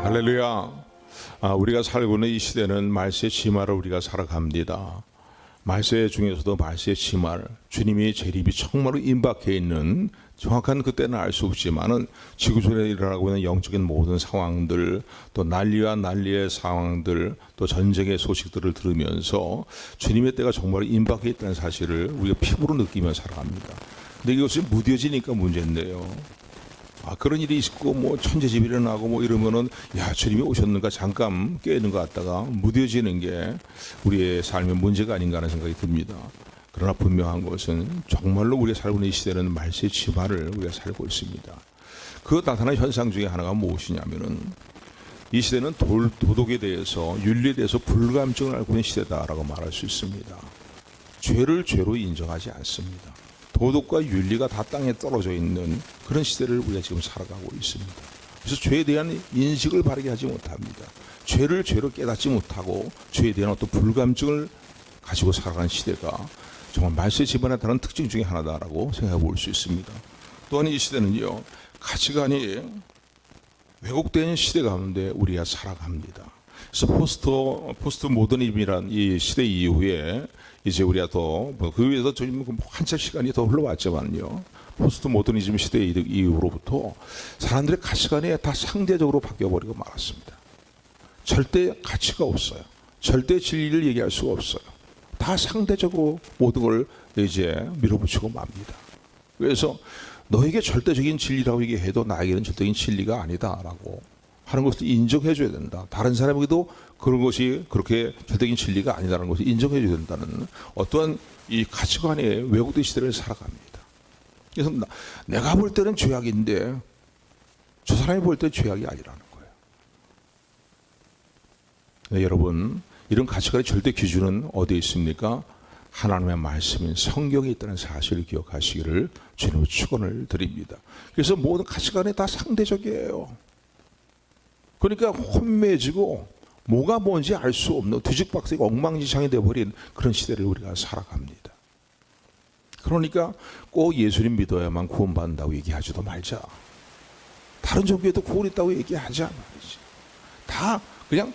할렐루야. 우리가 살고 있는 이 시대는 말세의 심화를 우리가 살아갑니다. 말세 중에서도 말세의 심화, 주님이 재림이 정말로 임박해 있는 정확한 그때는 알 수 없지만은 지구촌에 일어나고 있는 영적인 모든 상황들, 또 난리와 난리의 상황들, 또 전쟁의 소식들을 들으면서 주님의 때가 정말 임박해 있다는 사실을 우리가 피부로 느끼며 살아갑니다. 근데 이것이 무뎌지니까 문제인데요. 그런 일이 있고 뭐 천재집이 일어나고 뭐 이러면은 야, 주님이 오셨는가 잠깐 깨있는 것 같다가 무뎌지는 게 우리의 삶의 문제가 아닌가 하는 생각이 듭니다. 그러나 분명한 것은 정말로 우리가 살고 있는 이 시대는 말세의 심화를 우리가 살고 있습니다. 그 나타난 현상 중에 하나가 무엇이냐면은 이 시대는 도덕에 대해서, 윤리에 대해서 불감증을 앓고 있는 시대다라고 말할 수 있습니다. 죄를 죄로 인정하지 않습니다. 도덕과 윤리가 다 땅에 떨어져 있는 그런 시대를 우리가 지금 살아가고 있습니다. 그래서 죄에 대한 인식을 바르게 하지 못합니다. 죄를 죄로 깨닫지 못하고 죄에 대한 어떤 불감증을 가지고 살아가는 시대가 정말 말세 집안에 다른 특징 중에 하나다라고 생각해 볼 수 있습니다. 또한 이 시대는요, 가치관이 왜곡된 시대 가운데 우리가 살아갑니다. 그래서 포스트 모더니즘이란 이 시대 이후에 이제 우리가 더 그 위에서 좀 한참 시간이 더 흘러왔지만요, 포스트 모더니즘 시대 이후로부터 사람들의 가치관이 다 상대적으로 바뀌어버리고 말았습니다. 절대 가치가 없어요. 절대 진리를 얘기할 수가 없어요. 다 상대적으로 모든 걸 이제 밀어붙이고 맙니다. 그래서 너에게 절대적인 진리라고 얘기해도 나에게는 절대적인 진리가 아니다라고 하는 것을 인정해 줘야 된다. 다른 사람에게도 그런 것이 그렇게 절대적인 진리가 아니다라는 것을 인정해 줘야 된다는 어떠한 이 가치관의 왜곡된 시대를 살아갑니다. 그래서 내가 볼 때는 죄악인데 저 사람이 볼 때는 죄악이 아니라는 거예요. 네, 여러분, 이런 가치관의 절대 기준은 어디에 있습니까? 하나님의 말씀인 성경에 있다는 사실을 기억하시기를 주님으로 축원을 드립니다. 그래서 모든 가치관이 다 상대적이에요. 그러니까 혼미해지고 뭐가 뭔지 알 수 없는 뒤죽박죽이 엉망진창이 되어버린 그런 시대를 우리가 살아갑니다. 그러니까 꼭 예수님 믿어야만 구원받는다고 얘기하지도 말자. 다른 종교에도 구원 있다고 얘기하자 말이지. 다 그냥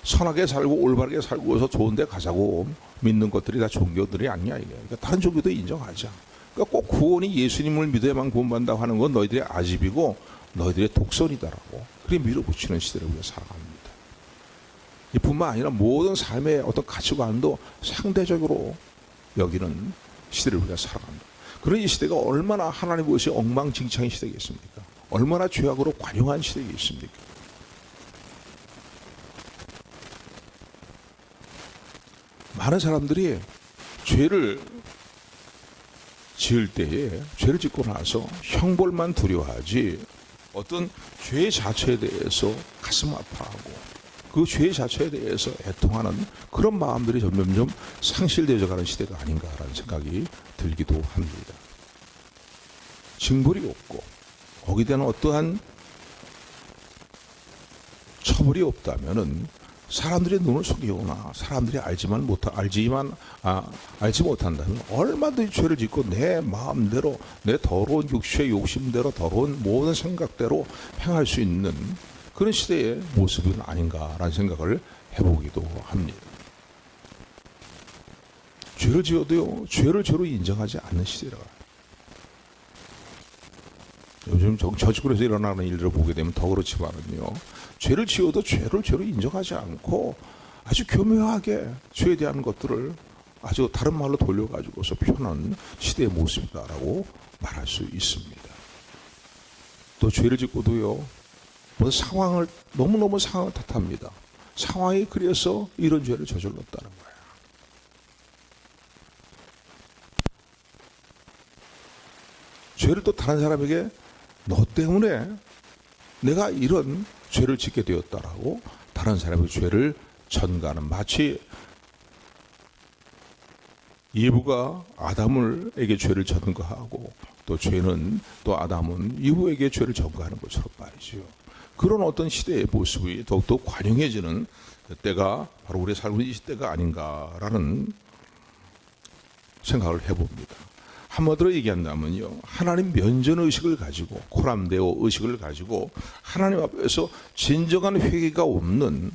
선하게 살고 올바르게 살고서 좋은 데 가자고 믿는 것들이 다 종교들이 아니야 이게. 그러니까 다른 종교도 인정하자. 그러니까 꼭 구원이 예수님을 믿어야만 구원받는다고 하는 건 너희들의 아집이고 너희들의 독선이다라고 그렇게 밀어붙이는 시대를 우리가 살아갑니다. 이뿐만 아니라 모든 삶의 어떤 가치관도 상대적으로 여기는 시대를 우리가 살아갑니다. 그런 이 시대가 얼마나 하나님 것이 엉망진창의 시대겠습니까? 얼마나 죄악으로 관용한 시대겠습니까? 많은 사람들이 죄를 지을 때에 죄를 짓고 나서 형벌만 두려워하지 어떤 죄 자체에 대해서 가슴 아파하고 그 죄 자체에 대해서 애통하는 그런 마음들이 점점점 상실되어 가는 시대가 아닌가라는 생각이 들기도 합니다. 징벌이 없고 거기에 대한 어떠한 처벌이 없다면은 사람들의 눈을 속이거나 사람들이 알지 못한다면 얼마든지 죄를 짓고 내 마음대로 내 더러운 육체의 욕심대로 더러운 모든 생각대로 행할 수 있는 그런 시대의 모습은 아닌가라는 생각을 해보기도 합니다. 죄를 지어도요, 죄를 죄로 인정하지 않는 시대라. 요즘 저축구에서 일어나는 일들을 보게 되면 더 그렇지만은요, 죄를 지어도 죄를 죄로 인정하지 않고 아주 교묘하게 죄에 대한 것들을 아주 다른 말로 돌려가지고서 표현하는 시대의 모습이다라고 말할 수 있습니다. 또 죄를 짓고도요, 상황을 너무너무 상황을 탓합니다. 상황이 그래서 이런 죄를 저질렀다는 거예요. 죄를 또 다른 사람에게 너 때문에 내가 이런 죄를 짓게 되었다라고 다른 사람의 죄를 전가하는, 마치 이브가 아담에게 죄를 전가하고 또 죄는 또 아담은 이브에게 죄를 전가하는 것처럼 말이죠. 그런 어떤 시대의 모습이 더욱더 관용해지는 때가 바로 우리 살고 있는 이 시대가 아닌가라는 생각을 해봅니다. 한마디로 얘기한다면요, 하나님 면전 의식을 가지고, 코람데오 의식을 가지고 하나님 앞에서 진정한 회개가 없는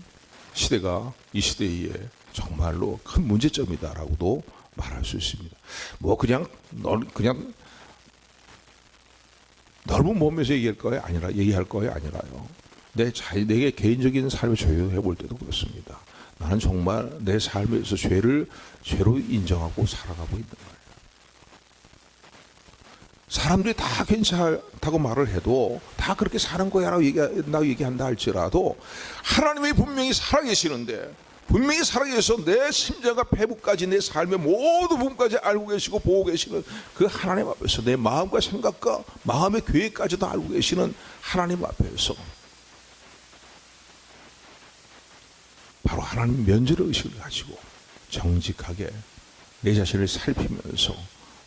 시대가 이 시대에 정말로 큰 문제점이다라고도 말할 수 있습니다. 뭐 그냥 넓은 몸에서 얘기할 거예요 아니라요. 내게 개인적인 삶을 조용해 볼 때도 그렇습니다. 나는 정말 내 삶에서 죄로 인정하고 살아가고 있는 거예요. 사람들이 다 괜찮다고 말을 해도 다 그렇게 사는 거야라고 얘기한다 할지라도 하나님이 분명히 살아계시는데, 분명히 살아계셔서 내 심장과 폐부까지 내 삶의 모든 부분까지 알고 계시고 보고 계시는 그 하나님 앞에서 내 마음과 생각과 마음의 계획까지도 알고 계시는 하나님 앞에서 바로 하나님 면죄의 의식을 가지고 정직하게 내 자신을 살피면서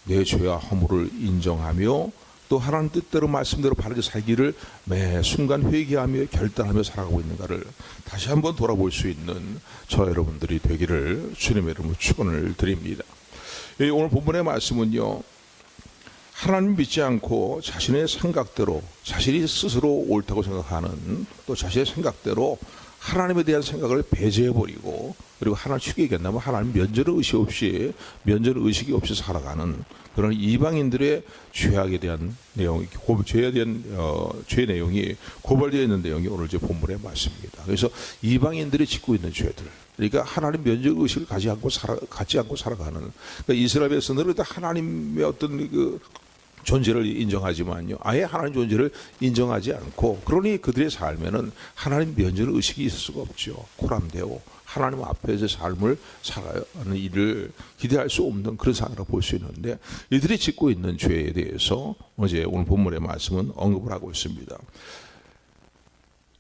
내 죄와 허물을 인정하며 또 하나님 뜻대로 말씀대로 바르게 살기를 매 순간 회개하며 결단하며 살아가고 있는가를 다시 한번 돌아볼 수 있는 저 여러분들이 되기를 주님의 이름으로 축원을 드립니다. 오늘 본문의 말씀은요, 하나님 믿지 않고 자신의 생각대로, 자신이 스스로 옳다고 생각하는, 또 자신의 생각대로 하나님에 대한 생각을 배제해버리고, 그리고 하나님 쉽게 얘기한다면 하나님 면죄의 의식이 없이 살아가는 그런 이방인들의 죄악에 대한 내용이, 죄 내용이 고발되어 있는 내용이 오늘 제 본문의 말씀입니다. 그래서 이방인들이 짓고 있는 죄들, 그러니까 하나님 면죄의 의식을 갖지 않고 살아가는, 그러니까 이스라엘 백성들은 하나님의 어떤 그 존재를 인정하지만요, 아예 하나님 존재를 인정하지 않고, 그러니 그들의 삶에는 하나님 면죄의 의식이 있을 수가 없죠. 코람데오, 하나님 앞에서 삶을 살아가는 일을 기대할 수 없는 그런 상황이라고 볼 수 있는데, 이들이 짓고 있는 죄에 대해서 오늘 본문의 말씀은 언급을 하고 있습니다.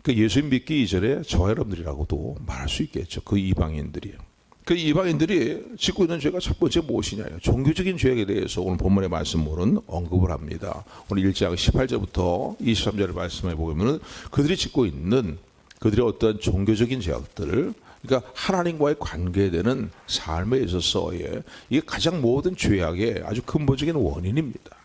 그 예수님 믿기 이전에 저와 여러분들이라고도 말할 수 있겠죠. 그 이방인들이 짓고 있는 죄가 첫 번째 무엇이냐요? 종교적인 죄에 대해서 오늘 본문의 말씀으로는 언급을 합니다. 오늘 1장 18절부터 23절을 말씀해 보면 그들이 짓고 있는 그들의 어떤 종교적인 죄악들, 그러니까 하나님과의 관계되는 삶에 있어서의 이게 가장 모든 죄악의 아주 근본적인 원인입니다.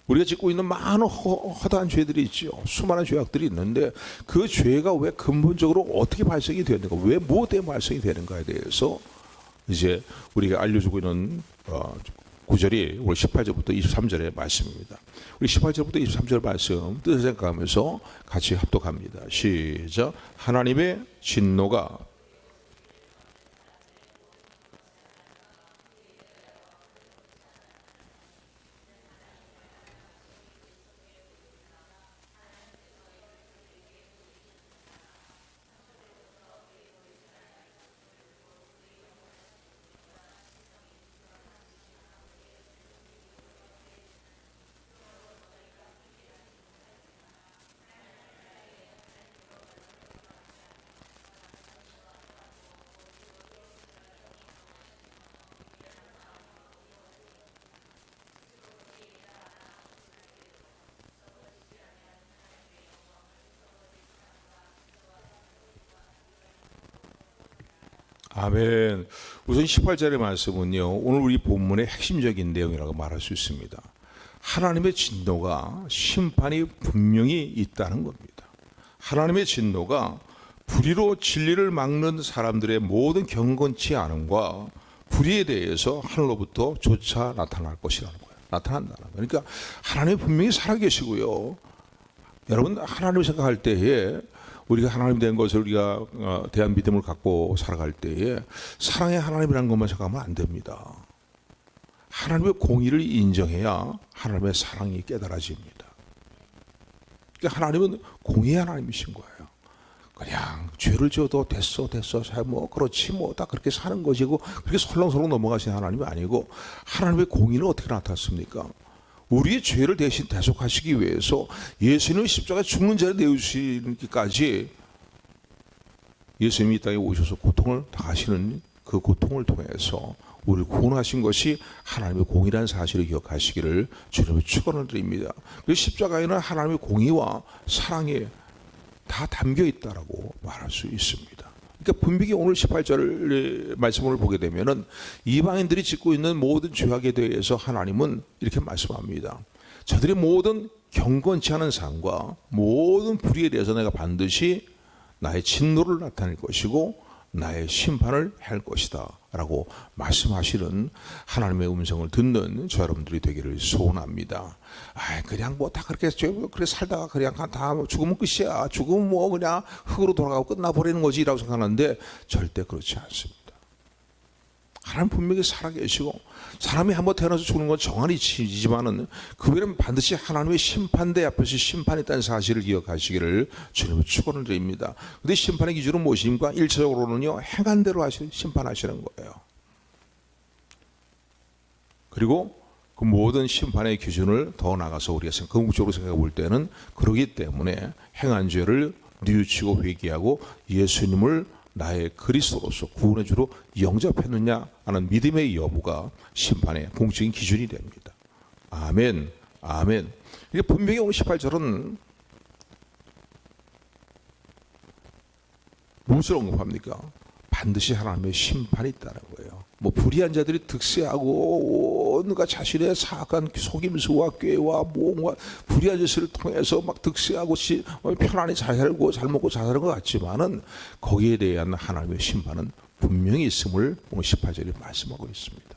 우리가 짓고 있는 많은 허다한 죄들이 있죠. 수많은 죄악들이 있는데 그 죄가 왜 근본적으로 어떻게 발생이 되는가, 왜 무엇 때문에 발생이 되는가에 대해서 이제 우리가 알려주고 있는 구절이 오늘 18절부터 23절의 말씀입니다. 우리 18절부터 23절 말씀 뜻을 생각하면서 같이 합독합니다. 시작. 하나님의 진노가 아멘. 우선 18절의 말씀은요, 오늘 우리 본문의 핵심적인 내용이라고 말할 수 있습니다. 하나님의 진노가, 심판이 분명히 있다는 겁니다. 하나님의 진노가 불의로 진리를 막는 사람들의 모든 경건치 않음과 불의에 대해서 하늘로부터 조차 나타날 것이라는 거예요. 나타난다는 거예요. 그러니까 하나님이 분명히 살아계시고요. 여러분, 하나님을 생각할 때에 우리가 하나님 된 것을 우리가 대한 믿음을 갖고 살아갈 때에 사랑의 하나님이라는 것만 생각하면 안 됩니다. 하나님의 공의를 인정해야 하나님의 사랑이 깨달아집니다. 그러니까 하나님은 공의의 하나님이신 거예요. 그냥 죄를 지어도 됐어 뭐 그렇지 뭐 다 그렇게 사는 것이고 그렇게 설렁설렁 넘어가시는 하나님이 아니고, 하나님의 공의는 어떻게 나타났습니까? 우리의 죄를 대신 대속하시기 위해서 예수님을 십자가에 죽는 자를 내어주시기까지 예수님이 이 땅에 오셔서 고통을 당하시는 그 고통을 통해서 우리를 구원하신 것이 하나님의 공의라는 사실을 기억하시기를 주님의 축원을 드립니다. 그 십자가에는 하나님의 공의와 사랑이 다 담겨 있다라고 말할 수 있습니다. 그러니까 분명히 오늘 18절 말씀을 보게 되면은 이방인들이 짓고 있는 모든 죄악에 대해서 하나님은 이렇게 말씀합니다. 저들의 모든 경건치 않은 삶과 모든 불의에 대해서 내가 반드시 나의 진노를 나타낼 것이고 나의 심판을 할 것이다 라고 말씀하시는 하나님의 음성을 듣는 저 여러분들이 되기를 소원합니다. 그냥 뭐 다 그렇게 살다가 그냥 다 죽으면 끝이야, 죽으면 뭐 그냥 흙으로 돌아가고 끝나버리는 거지 라고 생각하는데 절대 그렇지 않습니다. 하나님 분명히 살아계시고 사람이 한번 태어나서 죽는 건 정한이 지지만은 그 외에는 반드시 하나님의 심판대 앞에서 심판이 있다는 사실을 기억하시기를 주님을 축원을 드립니다. 그런데 심판의 기준은 무엇입니까? 1차적으로는요, 행한 대로 심판하시는 거예요. 그리고 그 모든 심판의 기준을 더 나가서 우리가 궁극적으로 생각해 볼 때는 그러기 때문에 행한 죄를 뉘우치고 회개하고 예수님을 나의 그리스도로서 구원의 주로 영접했느냐 하는 믿음의 여부가 심판의 공적인 기준이 됩니다. 아멘, 아멘. 이게 분명히 오늘 18절은 무엇을 언급합니까? 반드시 하나님의 심판이 있다는 거예요. 뭐 불의한 자들이 득세하고 온갖 자신의 사악한 속임수와 꾀와 모험과 불의한 짓을 통해서 막 득세하고 편안히 잘 살고 잘 먹고 잘 사는 것 같지만은 거기에 대한 하나님의 심판은 분명히 있음을 오늘 18절에 말씀하고 있습니다.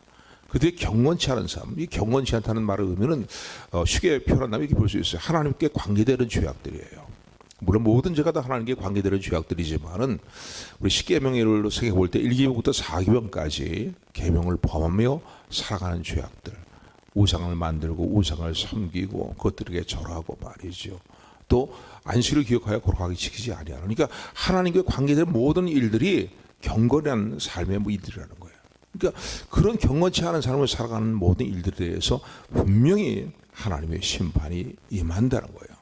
그들의 경건치 않은 삶, 이 경건치 않다는 말의 의미는 쉽게 표현한다면 이렇게 볼 수 있어요. 하나님께 관계되는 죄악들이에요. 물론 모든 죄가 다 하나님께 관계되는 죄악들이지만은 우리 십계명을 생각해 볼 때 1계명부터 4계명까지 계명을 범하며 살아가는 죄악들, 우상을 만들고 우상을 섬기고 그것들에게 절하고 말이죠. 또 안식을 기억하여 거룩하게 지키지 아니하는, 그러니까 하나님과 관계된 모든 일들이 경건한 삶의 일들이라는 거예요. 그러니까 그런 경건치 않은 삶을 살아가는 모든 일들에 대해서 분명히 하나님의 심판이 임한다는 거예요.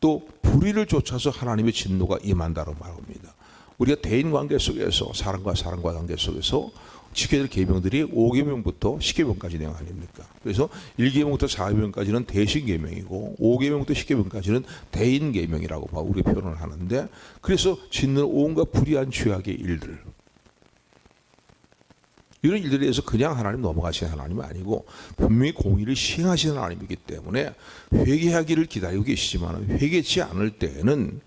또 불의를 쫓아서 하나님의 진노가 임한다고 말합니다. 우리가 대인관계 속에서 사람과 사람과 관계 속에서 지켜야 될 계명들이 5계명부터 10계명까지 내용 아닙니까? 그래서 1계명부터 4계명까지는 대신계명이고 5계명부터 10계명까지는 대인계명이라고 우리가 표현을 하는데, 그래서 짓는 온갖 불의한 죄악의 일들, 이런 일들에 대해서 그냥 하나님 넘어가시는 하나님이 아니고 분명히 공의를 시행하시는 하나님이기 때문에 회개하기를 기다리고 계시지만 회개치 않을 때에는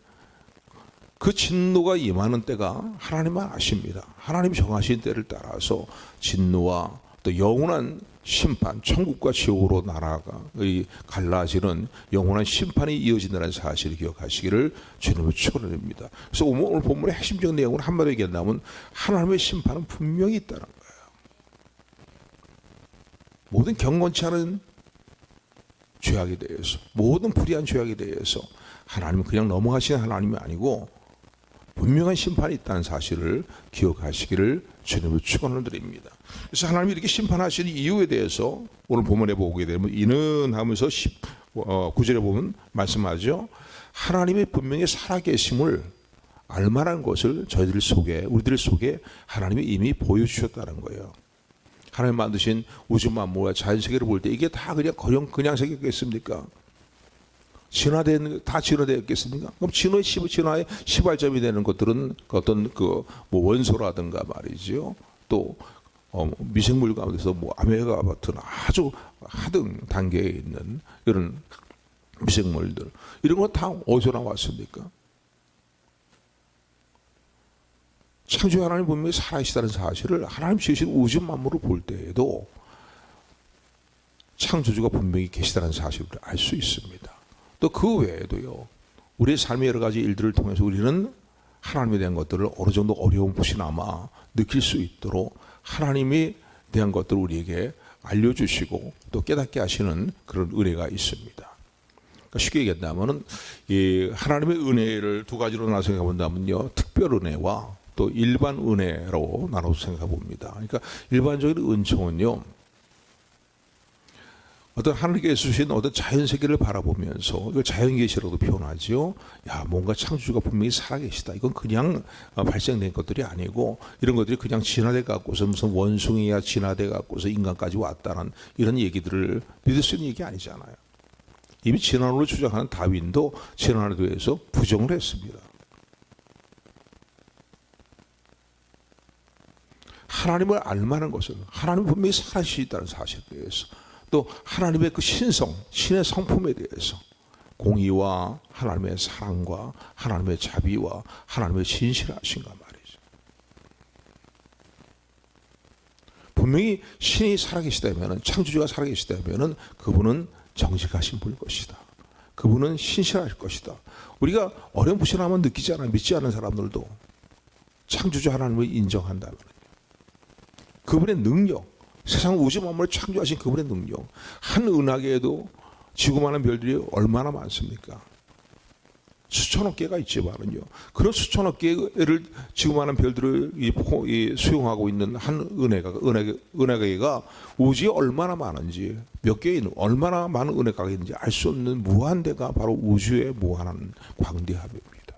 그 진노가 임하는 때가 하나님만 아십니다. 하나님이 정하신 때를 따라서 진노와 또 영원한 심판, 천국과 지옥으로 나라가 갈라지는 영원한 심판이 이어진다는 사실을 기억하시기를 주님을 축원드립니다. 그래서 오늘 본문의 핵심적인 내용을 한마디로 얘기한다면 하나님의 심판은 분명히 있다는 거예요. 모든 경건치 않은 죄악에 대해서, 모든 불의한 죄악에 대해서 하나님은 그냥 넘어가시는 하나님이 아니고 분명한 심판이 있다는 사실을 기억하시기를 주님을 축원을 드립니다. 그래서 하나님이 이렇게 심판하시는 이유에 대해서 오늘 본문에 보게 되면 이는 하면서 9절에 보면 말씀하죠. 하나님이 분명히 살아계심을 알만한 것을 우리들 속에 하나님이 이미 보여주셨다는 거예요. 하나님 만드신 우주 만물과 자연 세계를 볼 때 이게 다 그냥 생겼겠습니까? 다 진화되었겠습니까? 그럼 진화의 시발점이 되는 것들은 어떤 뭐 원소라든가 말이죠. 또 미생물 가운데서 뭐 아메바 같은 아주 하등 단계에 있는 이런 미생물들, 이런 건 다 어디서 나왔습니까? 창조주 하나님 분명히 살아계시다는 사실을 하나님 지으신 우주 만물을 볼 때에도 창조주가 분명히 계시다는 사실을 알 수 있습니다. 또 그 외에도요, 우리의 삶의 여러 가지 일들을 통해서 우리는 하나님에 대한 것들을 어느 정도 어려움없이나마 느낄 수 있도록 하나님에 대한 것들을 우리에게 알려주시고 또 깨닫게 하시는 그런 은혜가 있습니다. 그러니까 쉽게 얘기한다면 이 하나님의 은혜를 두 가지로 나눠 생각해 본다면요, 특별 은혜와 또 일반 은혜로 나눠서 생각해 봅니다. 그러니까 일반적인 은총은요, 어떤 하나님께서 주신 어떤 자연 세계를 바라보면서, 이걸 자연 계시라고도 표현하죠. 뭔가 창조주가 분명히 살아계시다. 이건 그냥 발생된 것들이 아니고 이런 것들이 그냥 진화돼 갖고서 무슨 원숭이야 진화돼 갖고서 인간까지 왔다는 이런 얘기들을 믿을 수 있는 얘기 아니잖아요. 이미 진화론을 주장하는 다윈도 진화론에 대해서 부정을 했습니다. 하나님을 알만한 것은 하나님 분명히 살아계시다는 사실에 대해서, 또 하나님의 그 신성, 신의 성품에 대해서, 공의와 하나님의 사랑과 하나님의 자비와 하나님의 진실하신가 말이죠. 분명히 신이 살아계시다면, 창조주가 살아계시다면 그분은 정직하신 분일 것이다. 그분은 신실하실 것이다. 우리가 어렴풋이나마 느끼지 않아 믿지 않는 사람들도 창조주 하나님을 인정한다면, 그분의 능력, 세상 우주 만물을 창조하신 그분의 능력, 한 은하계에도 지구만한 별들이 얼마나 많습니까? 수천억 개가 있지만은요, 그런 수천억 개를 지구만한 별들을 수용하고 있는 한 은하계가 우주에 얼마나 많은지, 몇 개에 있는 얼마나 많은 은하계가 있는지 알 수 없는 무한대가 바로 우주의 무한한 광대함입니다.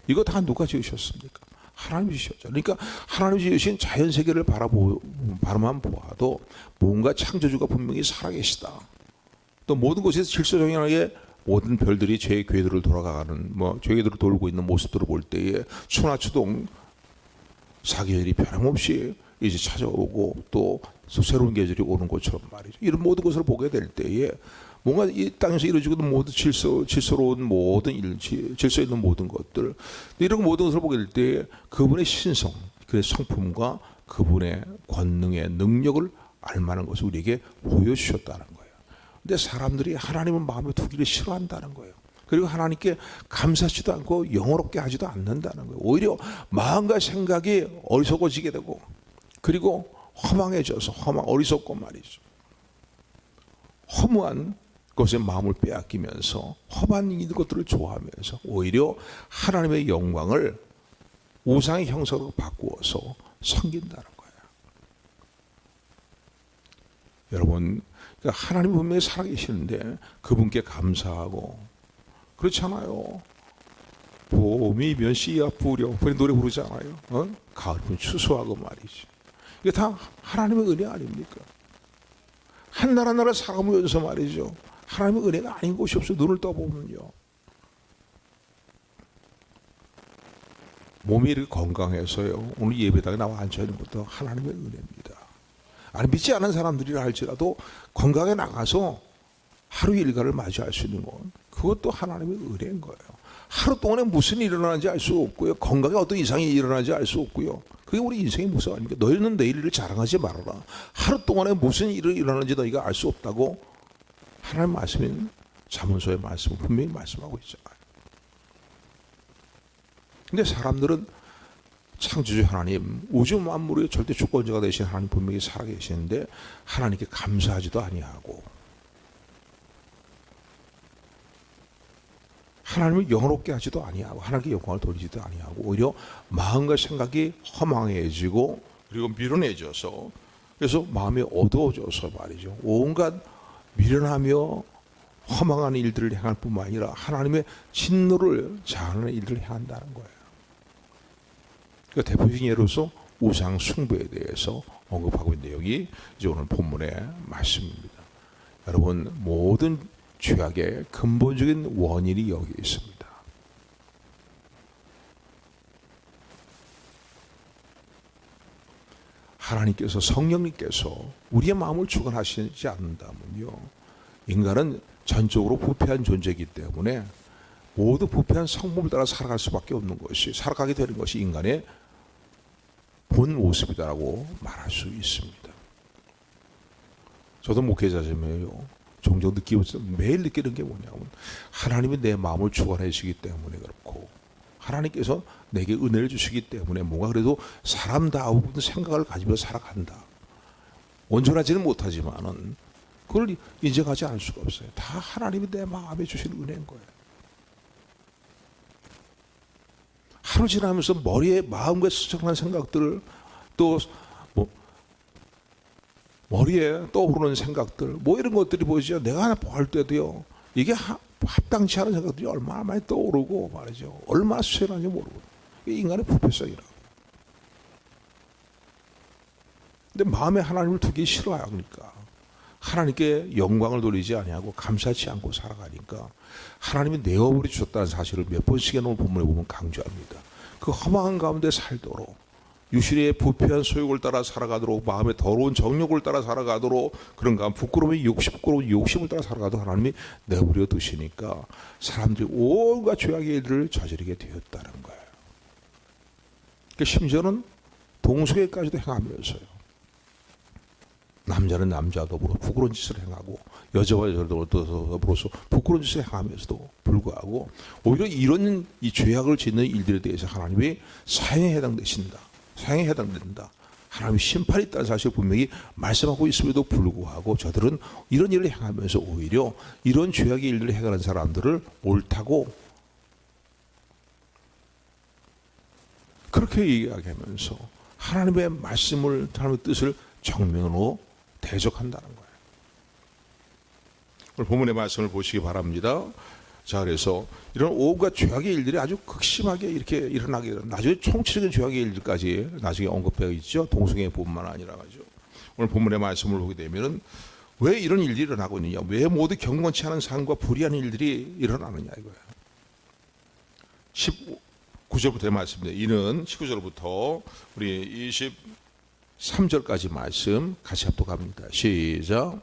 이거 다 누가 지으셨습니까? 하나님이 지으셨죠. 그러니까 하나님이 지으신 자연 세계를 바라만 보아도 뭔가 창조주가 분명히 살아계시다. 또 모든 곳에서 질서정연하게 모든 별들이 제 궤도를 돌아가는, 제 궤도를 돌고 있는 모습들을 볼 때에春夏秋冬 사계절이 변함없이 이제 찾아오고 또 새로운 계절이 오는 것처럼 말이죠. 이런 모든 것을 보게 될 때에 뭔가 이 땅에서 이루어지고 있는 모든 질서로운 모든 일, 질서 있는 모든 것들, 이런 모든 것을 보게 될 때에 그분의 신성, 그의 성품과 그분의 권능의 능력을 알만한 것을 우리에게 보여주셨다는 거예요. 근데 사람들이 하나님을 마음에 두기를 싫어한다는 거예요. 그리고 하나님께 감사하지도 않고 영어롭게 하지도 않는다는 거예요. 오히려 마음과 생각이 어리석어지게 되고, 그리고 허망해져서 어리석고 말이죠. 허무한 것에 마음을 빼앗기면서 험한 것들을 좋아하면서 오히려 하나님의 영광을 우상의 형상으로 바꾸어서 섬긴다는 거예요. 여러분, 하나님 분명히 살아계시는데 그분께 감사하고, 그렇잖아요. 봄이면 씨야 뿌려, 그런 노래 부르잖아요. 가을은 추수하고 말이지. 이게 다 하나님의 은혜 아닙니까? 한 나라 살아가면서 말이죠, 하나님의 은혜가 아닌 곳이 없어요. 눈을 떠보면요. 몸이 이렇게 건강해서요, 오늘 예배당에 나와 앉아있는 것도 하나님의 은혜입니다. 아니, 믿지 않은 사람들이라 할지라도 건강에 나가서 하루 일과를 맞이할 수 있는 건 그것도 하나님의 은혜인 거예요. 하루 동안에 무슨 일이 일어나는지 알 수 없고요, 건강에 어떤 이상이 일어나는지 알 수 없고요. 그게 우리 인생의 모습 아닙니까? 너희는 내일을 자랑하지 말아라. 하루 동안에 무슨 일이 일어나는지 너희가 알 수 없다고 하나님 말씀인 잠언서의 말씀을 분명히 말씀하고 있잖아요. 근데 사람들은 창조주 하나님, 우주 만물의 절대 주권자가 되신 하나님 분명히 살아계시는데 하나님께 감사하지도 아니하고, 하나님을 영원롭게 하지도 아니하고, 하나님께 영광을 돌리지도 아니하고, 오히려 마음과 생각이 허망해지고, 그리고 미련해져서, 그래서 마음이 어두워져서 말이죠, 온갖 미련하며 허망한 일들을 행할 뿐만 아니라 하나님의 진노를 자하는 일들을 행한다는 거예요. 그러니까 대표적인 예로서 우상 숭배에 대해서 언급하고 있는 내용이 이제 오늘 본문의 말씀입니다. 여러분, 모든 죄악의 근본적인 원인이 여기 있습니다. 하나님께서, 성령님께서 우리의 마음을 주관하시지 않는다면요, 인간은 전적으로 부패한 존재이기 때문에 모두 부패한 성품을 따라 살아갈 수밖에 없는 것이, 살아가게 되는 것이 인간의 본 모습이다라고 말할 수 있습니다. 저도 목회자지만요, 종종 매일 느끼는 게 뭐냐면, 하나님이 내 마음을 주관해 주시기 때문에 그렇고, 하나님께서 내게 은혜를 주시기 때문에 뭔가 그래도 사람다운 생각을 가지며 살아간다. 온전하지는 못하지만은 그걸 인정하지 않을 수가 없어요. 다 하나님이 내 마음에 주신 은혜인 거예요. 하루 지나면서 머리에 마음과 수정한 생각들을, 또 머리에 떠오르는 생각들, 이런 것들이 보이죠. 내가 볼 때도요, 이게 합당치 않은 생각들이 얼마나 많이 떠오르고 말이죠. 얼마나 수행하는지 모르고. 이게 인간의 부패성이라고. 근데 마음에 하나님을 두기 싫어하니까, 하나님께 영광을 돌리지 아니하고 감사치 않고 살아가니까 하나님이 내어버려 주셨다는 사실을 몇 번씩이나 본문에 보면 강조합니다. 그 허망한 가운데 살도록 육신의 부패한 소욕을 따라 살아가도록, 마음의 더러운 정욕을 따라 살아가도록, 그런가 부끄러움의 욕심을 따라 살아가도록 하나님이 내버려 두시니까 사람들이 온갖 죄악의 일들을 저지르게 되었다는 거예요. 그러니까 심지어는 동성애까지도 행하면서요. 남자는 남자더불어 부끄러운 짓을 행하고 여자와 여자더불어서 부끄러운 짓을 행하면서도 불구하고 오히려 이런 이 죄악을 짓는 일들에 대해서 하나님이 사형에 해당되신다. 사형에 해당된다. 하나님의 심판이 있다는 사실을 분명히 말씀하고 있음에도 불구하고 저들은 이런 일을 행하면서 오히려 이런 죄악의 일들을 행하는 사람들을 옳다고 그렇게 이야기하면서 하나님의 말씀을, 하나님의 뜻을 정면으로 대적한다는 거예요. 오늘 본문의 말씀을 보시기 바랍니다. 자, 그래서 이런 온갖 죄악의 일들이 아주 극심하게 이렇게 일어나게 되는, 나중에 총체적인 죄악의 일들까지 나중에 언급되어 있죠. 동성애뿐만 아니라 가죠. 오늘 본문의 말씀을 보게 되면은 왜 이런 일들이 일어나고 있느냐, 왜 모두 경건치 않은 삶과 불의한 일들이 일어나느냐 이거예요. 19절부터의 말씀입니다. 이는 19절부터 우리 23절까지 말씀 같이 합독합니다. 시작.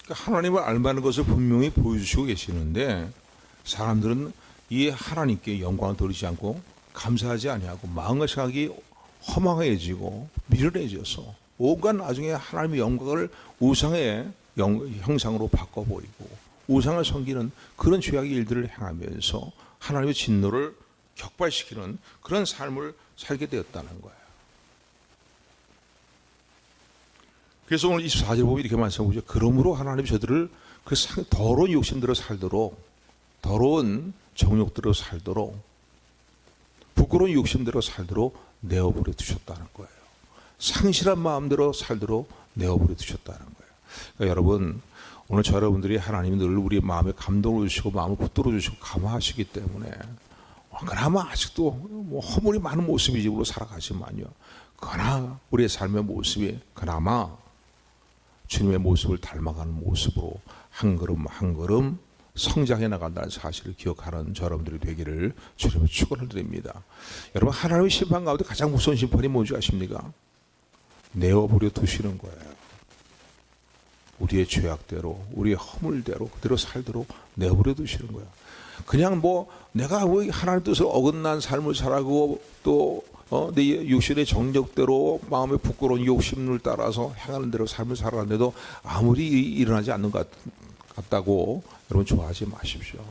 하나님을 알만한 것을 분명히 보여주시고 계시는데 사람들은 이 하나님께 영광을 돌리지 않고 감사하지 아니하고 마음과 생각이 허망해지고 미련해져서 온갖 나중에 하나님의 영광을 우상의 형상으로 바꿔버리고 우상을 섬기는 그런 죄악의 일들을 행하면서 하나님의 진노를 격발시키는 그런 삶을 살게 되었다는 거예요. 그래서 오늘 24절 보면 이렇게 말씀하죠. 그러므로 하나님이 저들을 그 더러운 욕심대로 살도록, 더러운 정욕대로 살도록, 부끄러운 욕심대로 살도록 내어버려 두셨다는 거예요. 상실한 마음대로 살도록 내어버려 두셨다는 거예요. 그러니까 여러분, 오늘 저 여러분들이 하나님이 늘 우리 마음에 감동을 주시고 마음을 붙들어 주시고 감화하시기 때문에 그나마 아직도 뭐 허물이 많은 모습이 집으로 살아가지만요, 그러나 우리의 삶의 모습이 그나마 주님의 모습을 닮아가는 모습으로 한 걸음 한 걸음 성장해 나간다는 사실을 기억하는 저 여러분들이 되기를 주님의 축원을 드립니다. 여러분, 하나님의 심판 가운데 가장 무서운 심판이 뭔지 아십니까? 내어버려 두시는 거예요. 우리의 죄악대로, 우리의 허물대로 그대로 살도록 내어버려 두시는 거예요. 그냥 뭐 내가 왜 하나님 뜻을 어긋난 삶을 살아가고 또 내 육신의 정력대로 마음의 부끄러운 욕심을 따라서 행하는 대로 삶을 살아가는데도 아무리 일어나지 않는 것 같다고 여러분 좋아하지 마십시오.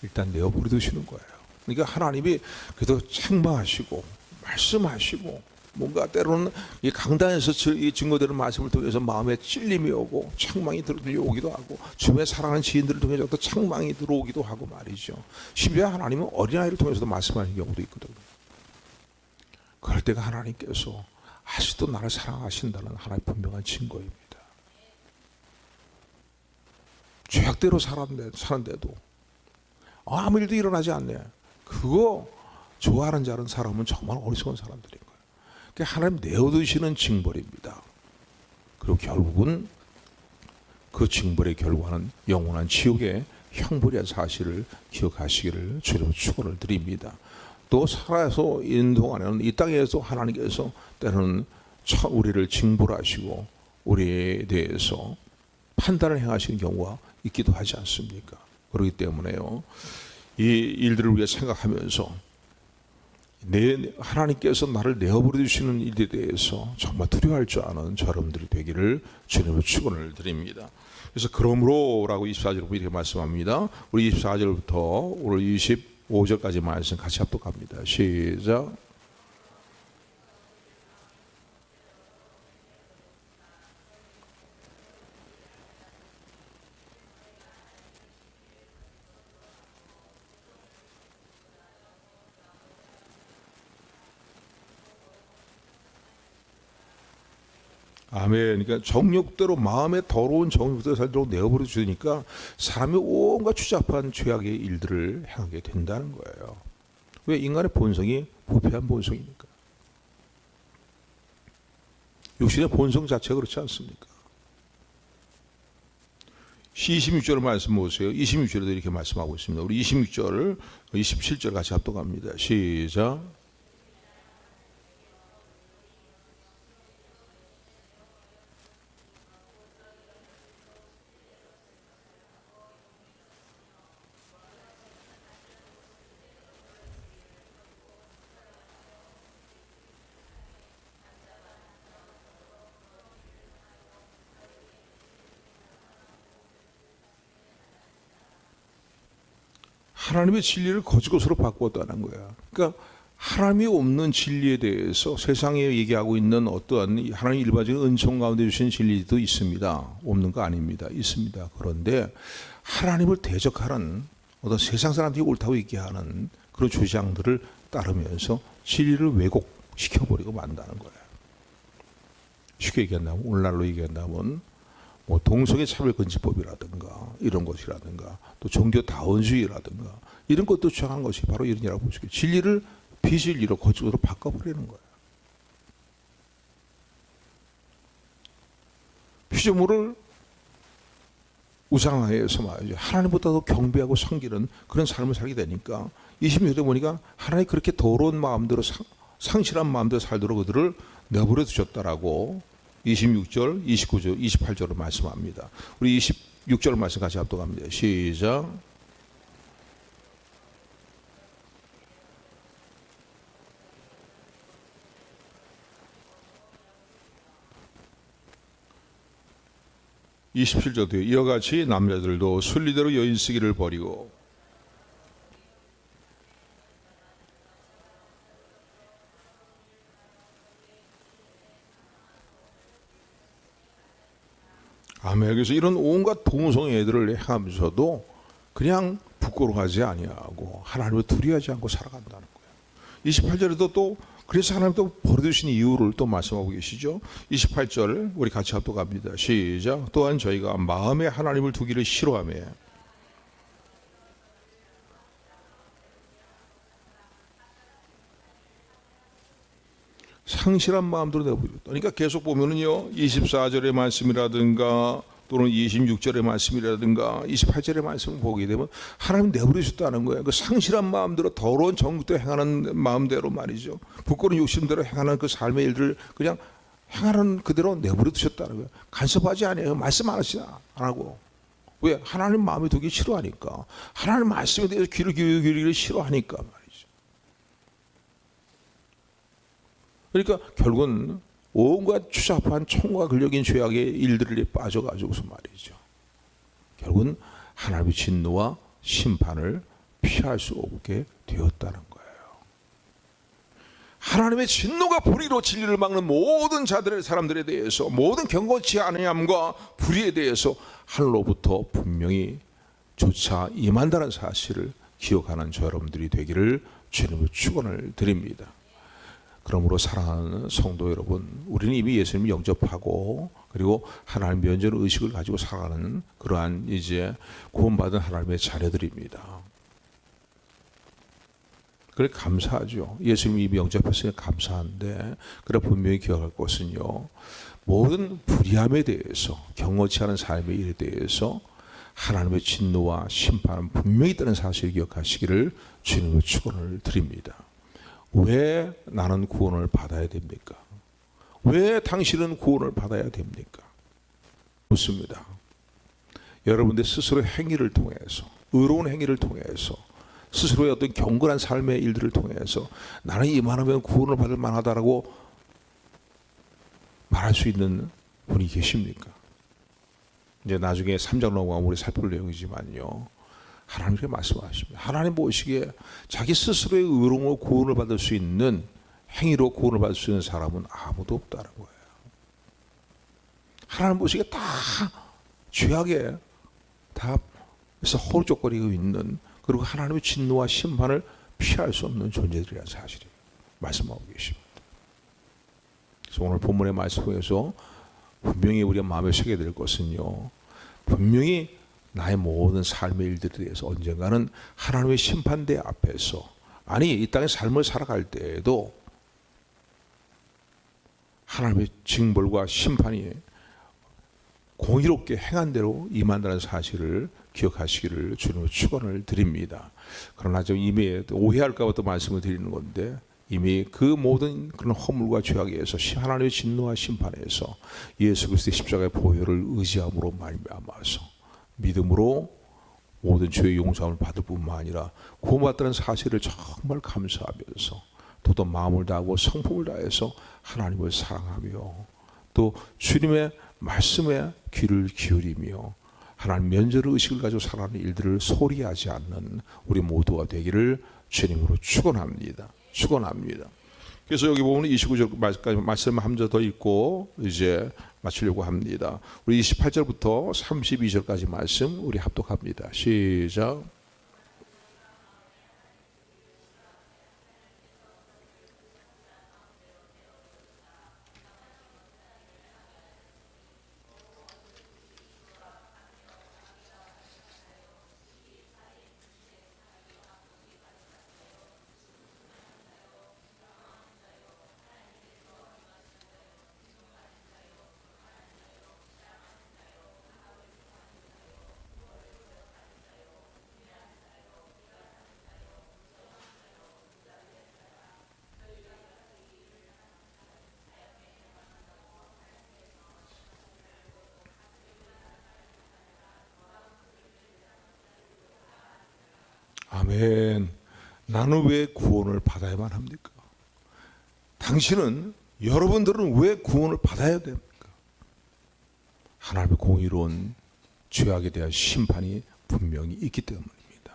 일단 내어버려 두시는 거예요. 그러니까 하나님이 그래도 책망하시고 말씀하시고 뭔가 때로는 이 강단에서 이 증거되는 말씀을 통해서 마음에 찔림이 오고 책망이 들려오기도 하고 주변에 사랑하는 지인들을 통해서 또 책망이 들어오기도 하고 말이죠. 심지어 하나님은 어린아이를 통해서도 말씀하는 경우도 있거든요. 그럴 때가 하나님께서 아직도 나를 사랑하신다는 하나의 분명한 증거입니다. 죄악대로 사는데도 아무 일도 일어나지 않네. 그거 좋아하는 자는 사람은 정말 어리석은 사람들인 거예요. 그러니까 하나님 내어두시는 징벌입니다. 그리고 결국은 그 징벌의 결과는 영원한 지옥의 형벌이라는 사실을 기억하시기를 주님의 축원을 드립니다. 또 살아서 있는 동안에는 이 땅에서 하나님께서 때로는 우리를 징벌하시고 우리에 대해서 판단을 행하시는 경우가 있기도 하지 않습니까? 그렇기 때문에요, 이 일들을 우리가 생각하면서 하나님께서 나를 내어버려 주시는 일에 대해서 정말 두려워할 줄 아는 여러분들이 되기를 주님의 축원을 드립니다. 그래서 그러므로라고 24절에 이렇게 말씀합니다. 우리 24절부터 오늘 25절까지 말씀 같이 합독합니다. 시작. 아멘. 그러니까 정욕대로 마음의 더러운 정욕대로 살도록 내어버려 주니까 사람이 온갖 추잡한 죄악의 일들을 행하게 된다는 거예요. 왜? 인간의 본성이 부패한 본성이니까. 육신의 본성 자체가 그렇지 않습니까? 26절 말씀 보세요. 26절에도 이렇게 말씀하고 있습니다. 우리 26절, 27절 같이 합독합니다. 시작. 하나님의 진리를 거짓것으로 바꾸었다는 거야. 그러니까 하나님이 없는 진리에 대해서 세상에 얘기하고 있는 어떠한 하나님 일반적인 은총 가운데 주신 진리도 있습니다. 없는 거 아닙니다. 있습니다. 그런데 하나님을 대적하는 어떤 세상 사람들이 옳다고 얘기하는 그런 주장들을 따르면서 진리를 왜곡시켜버리고 만다는 거예요. 쉽게 얘기한다면, 오늘날로 얘기한다면 뭐 동성애 차별금지법이라든가 이런 것이라든가 또 종교 다원주의라든가 이런 것도 주장한 것이 바로 이런이라고 볼 수 있겠죠. 진리를 비진리로 거짓으로 바꿔버리는 거예요. 피조물을 우상화해서 말이죠. 하나님보다도 경배하고 섬기는 그런 삶을 살게 되니까 26절에 보니까 하나님이 그렇게 더러운 마음대로 상실한 마음대로 살도록 그들을 내버려 두셨다라고 26절, 29절, 28절로 말씀합니다. 우리 26절 말씀 같이 합독합니다. 시작. (27절도) 이와 같이 남자들도 순리대로 여인 쓰기를 버리고 아멘. 그래서 이런 온갖 동성애 애들을 행하면서도 그냥 부끄러워하지 아니하고 하나님을 두려워하지 않고 살아간다는 거예요. 28절에도 또 그래서 하나님 또 버려두신 이유를 또 말씀하고 계시죠. 28절 우리 같이 합독합니다. 시작. 또한 저희가 마음에 하나님을 두기를 싫어하며 상실한 마음대로 내버렸다. 그러니까 계속 보면은요, 24절의 말씀이라든가 또는 26절의 말씀이라든가 28절의 말씀을 보게 되면 하나님 내버리셨다는 거예요. 그 상실한 마음대로 더러운 정욕대로 행하는 마음대로 말이죠. 부끄러운 욕심대로 행하는 그 삶의 일들을 그냥 행하는 그대로 내버려 두셨다는 거예요. 간섭하지 않아요. 말씀 안 하고. 왜? 하나님 마음에 두기 싫어하니까. 하나님 말씀에 대해서 귀를 기울이기를 싫어하니까 말이죠. 그러니까 결국은 온갖 추잡한 총과 근력인 죄악의 일들에 빠져가지고서 말이죠. 결국은 하나님의 진노와 심판을 피할 수 없게 되었다는 거예요. 하나님의 진노가 불의로 진리를 막는 모든 자들의 사람들에 대해서 모든 경건치 않음과 불의에 대해서 하늘로부터 분명히 조차 임한다는 사실을 기억하는 저 여러분들이 되기를 주님의 축원을 드립니다. 그러므로 사랑하는 성도 여러분, 우리는 이미 예수님을 영접하고 그리고 하나님 면전 의식을 가지고 살아가는 그러한 이제 구원받은 하나님의 자녀들입니다. 그래 감사하죠. 예수님이 이미 영접했으니 감사한데, 그래 분명히 기억할 것은요, 모든 불의함에 대해서 경건치 않은 삶의 일에 대해서 하나님의 진노와 심판은 분명히 있다는 사실을 기억하시기를 주님의 축원을 드립니다. 왜 나는 구원을 받아야 됩니까? 왜 당신은 구원을 받아야 됩니까? 묻습니다. 여러분들 스스로의 행위를 통해서, 의로운 행위를 통해서, 스스로의 어떤 경건한 삶의 일들을 통해서 나는 이만하면 구원을 받을 만하다라고 말할 수 있는 분이 계십니까? 이제 나중에 3장 넘어가면 우리 살펴볼 내용이지만요, 하나님께 말씀하십니다. 하나님 보시기에 자기 스스로의 의로움으로 구원을 받을 수 있는, 행위로 구원을 받을 수 있는 사람은 아무도 없다는 거예요. 하나님 보시기에 다 죄악에 다 허우적거리고 있는, 그리고 하나님의 진노와 심판을 피할 수 없는 존재들이라는 사실을 말씀하고 계십니다. 그래서 오늘 본문의 말씀에서 분명히 우리가 마음에 새게 될 것은요, 분명히 나의 모든 삶의 일들에 대해서 언젠가는 하나님의 심판대 앞에서, 아니 이 땅의 삶을 살아갈 때에도 하나님의 징벌과 심판이 공의롭게 행한 대로 임한다는 사실을 기억하시기를 주님의 축원을 드립니다. 그러나 좀 이미 오해할까 봐 또 말씀을 드리는 건데, 이미 그 모든 그런 허물과 죄악에서 하나님의 진노와 심판에서 예수 그리스도의 십자가의 보혈을 의지함으로 말미암아서 믿음으로 모든 죄의 용서함을 받을 뿐만 아니라 구원받다는 사실을 정말 감사하면서 또 마음을 다하고 성품을 다해서 하나님을 사랑하며 또 주님의 말씀에 귀를 기울이며 하나님 면죄의 의식을 가지고 살아가는 일들을 소홀히 하지 않는 우리 모두가 되기를 주님으로 축원합니다. 축원합니다. 그래서 여기 보면 29절까지 말씀 한 절 더 읽고 이제 마치려고 합니다. 우리 28절부터 32절까지 말씀 우리 합독합니다. 시작. 아멘. 나는 왜 구원을 받아야만 합니까? 당신은, 여러분들은 왜 구원을 받아야 됩니까? 하나님의 공의로운 죄악에 대한 심판이 분명히 있기 때문입니다.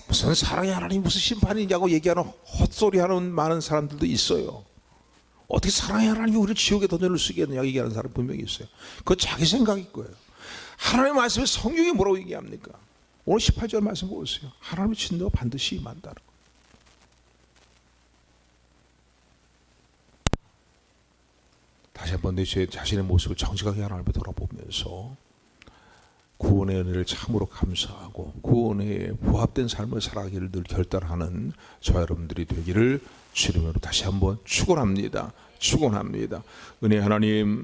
무슨 사랑의 하나님 무슨 심판이냐고 얘기하는 헛소리하는 많은 사람들도 있어요. 어떻게 사랑의 하나님이 우리를 지옥에 던져놓을 수 있겠느냐 얘기하는 사람 분명히 있어요. 그건 자기 생각일 거예요. 하나님의 말씀에 성경이 뭐라고 얘기합니까? 오늘 18절 말씀 보세요. 하나님의 진노가 반드시 임한다는 거. 다시 한번 내 자신의 모습을 정직하게 하나님께 돌아보면서 구원의 은혜를 참으로 감사하고 구원에 부합된 삶을 살아가기를 늘 결단하는 저와 여러분들이 되기를 주님으로 다시 한번 축원합니다. 축원합니다. 은혜 하나님